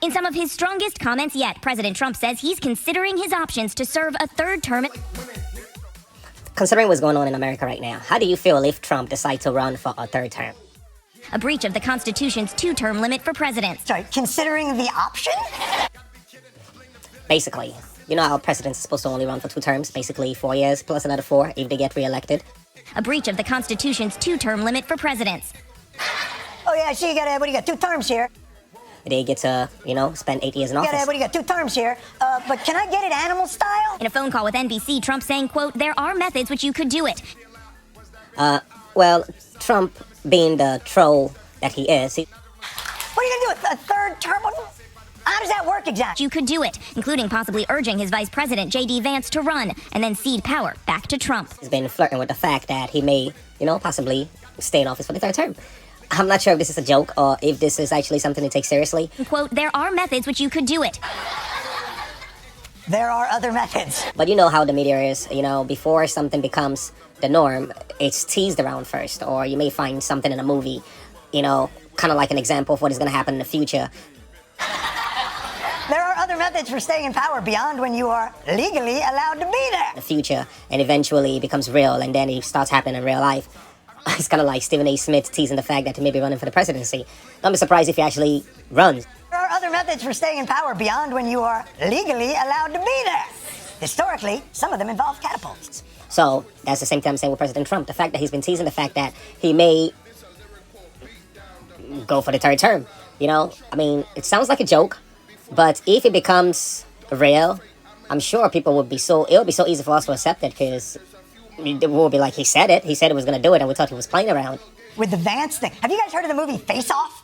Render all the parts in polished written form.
In some of his strongest comments yet, President Trump says he's considering his options to serve a third term. Considering what's going on in America right now, how do you feel if Trump decides to run for a third term? A breach of the Constitution's two-term limit for presidents. Sorry, considering the option? Basically, you know how presidents are supposed to only run for 2 terms, basically 4 years plus another 4 if they get reelected. A breach of the Constitution's two-term limit for presidents. Oh yeah, so you got, what do you got, 2 terms here? They get to, spend 8 years in office. What do you got, 2 terms here? But can I get it animal style? In a phone call with NBC, Trump saying, quote, "There are methods which you could do it." Well, Trump being the troll that he is, What are you gonna do, a third term? How does that work exactly? You could do it, including possibly urging his vice president, J.D. Vance, to run and then cede power back to Trump. He's been flirting with the fact that he may, possibly stay in office for the third term. I'm not sure if this is a joke or if this is actually something to take seriously. Quote, "There are methods which you could do it." There are other methods. But you know how the media is, before something becomes the norm, it's teased around first. Or you may find something in a movie, kind of like an example of what is going to happen in the future. There are other methods for staying in power beyond when you are legally allowed to be there. The future, and eventually it becomes real, and then it starts happening in real life. It's kind of like Stephen A. Smith teasing the fact that he may be running for the presidency. Don't be surprised if he actually runs. There are other methods for staying in power beyond when you are legally allowed to be there. Historically, some of them involve catapults. So that's the same thing I'm saying with President Trump. The fact that he's been teasing the fact that he may go for the third term. It sounds like a joke, but if it becomes real, I'm sure people would it'll be so easy for us to accept it, because it will be like, he said it was going to do it, and we thought he was playing around. With the Vance thing, have you guys heard of the movie Face Off?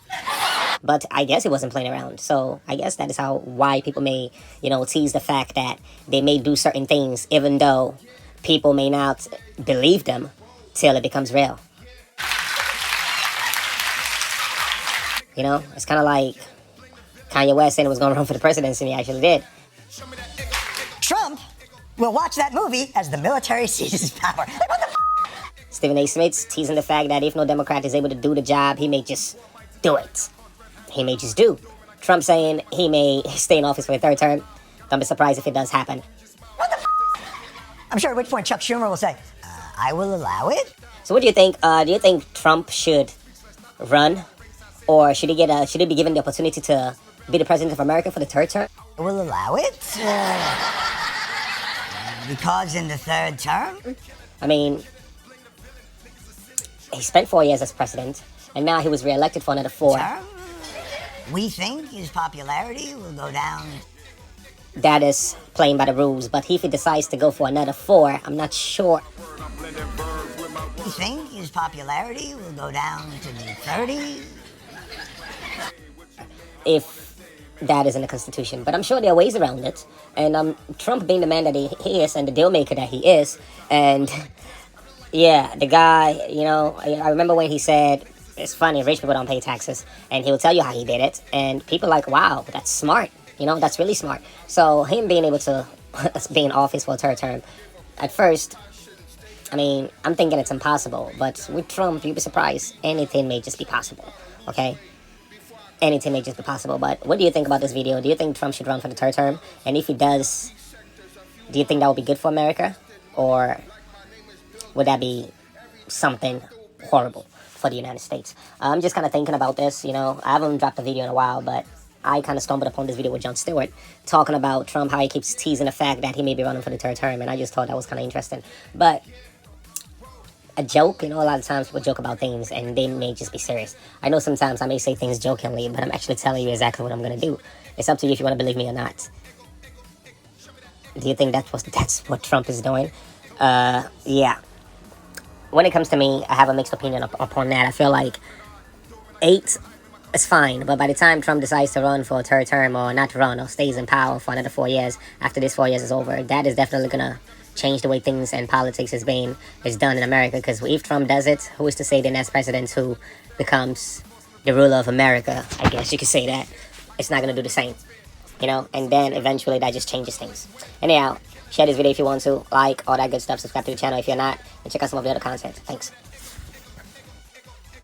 But I guess he wasn't playing around, so I guess that is why people may, tease the fact that they may do certain things, even though people may not believe them till it becomes real. It's kind of like Kanye West saying he was going to run for the presidency, and he actually did. Trump will watch that movie as the military seizes power. Like, what the f***? Stephen A. Smith's teasing the fact that if no Democrat is able to do the job, he may just do it. He may just do. Trump saying he may stay in office for a third term. Don't be surprised if it does happen. What the f***? I'm sure at which point Chuck Schumer will say, I will allow it. So what do you think? Do you think Trump should run? Or should he be given the opportunity to be the president of America for the third term? I will allow it. Because in the third term? He spent 4 years as president, and now he was reelected for another 4. We think his popularity will go down. That is playing by the rules, but if he decides to go for another 4, I'm not sure. We think his popularity will go down to the 30s. If that is in the Constitution, but I'm sure there are ways around it. And Trump being the man that he is, and the deal maker that he is, and yeah, the guy, I remember when he said, it's funny, rich people don't pay taxes, and he'll tell you how he did it, and people are like, wow, that's smart, that's really smart. So him being able to be in office for a third term, at first, I'm thinking it's impossible, but with Trump, you'd be surprised, anything may just be possible, okay? Anything may just be possible. But what do you think about this video? Do you think Trump should run for the third term? And if he does, do you think that would be good for America? Or would that be something horrible for the United States? I'm just kind of thinking about this, I haven't dropped a video in a while, but I kind of stumbled upon this video with Jon Stewart talking about Trump, how he keeps teasing the fact that he may be running for the third term, and I just thought that was kind of interesting. But a joke, a lot of times people joke about things and they may just be serious. I know sometimes I may say things jokingly, but I'm actually telling you exactly what I'm going to do. It's up to you if you want to believe me or not. Do you think that's what Trump is doing? Yeah. When it comes to me, I have a mixed opinion upon that. I feel like 8 is fine, but by the time Trump decides to run for a third term, or not run, or stays in power for another 4 years, after this 4 years is over, that is definitely going to change the way things and politics is done in America. Because if Trump does it, who is to say the next president who becomes the ruler of America, I guess you could say that, it's not going to do the same, and then eventually that just changes things. Anyhow, share this video if you want to, like, all that good stuff, subscribe to the channel if you're not, and check out some of the other content. Thanks.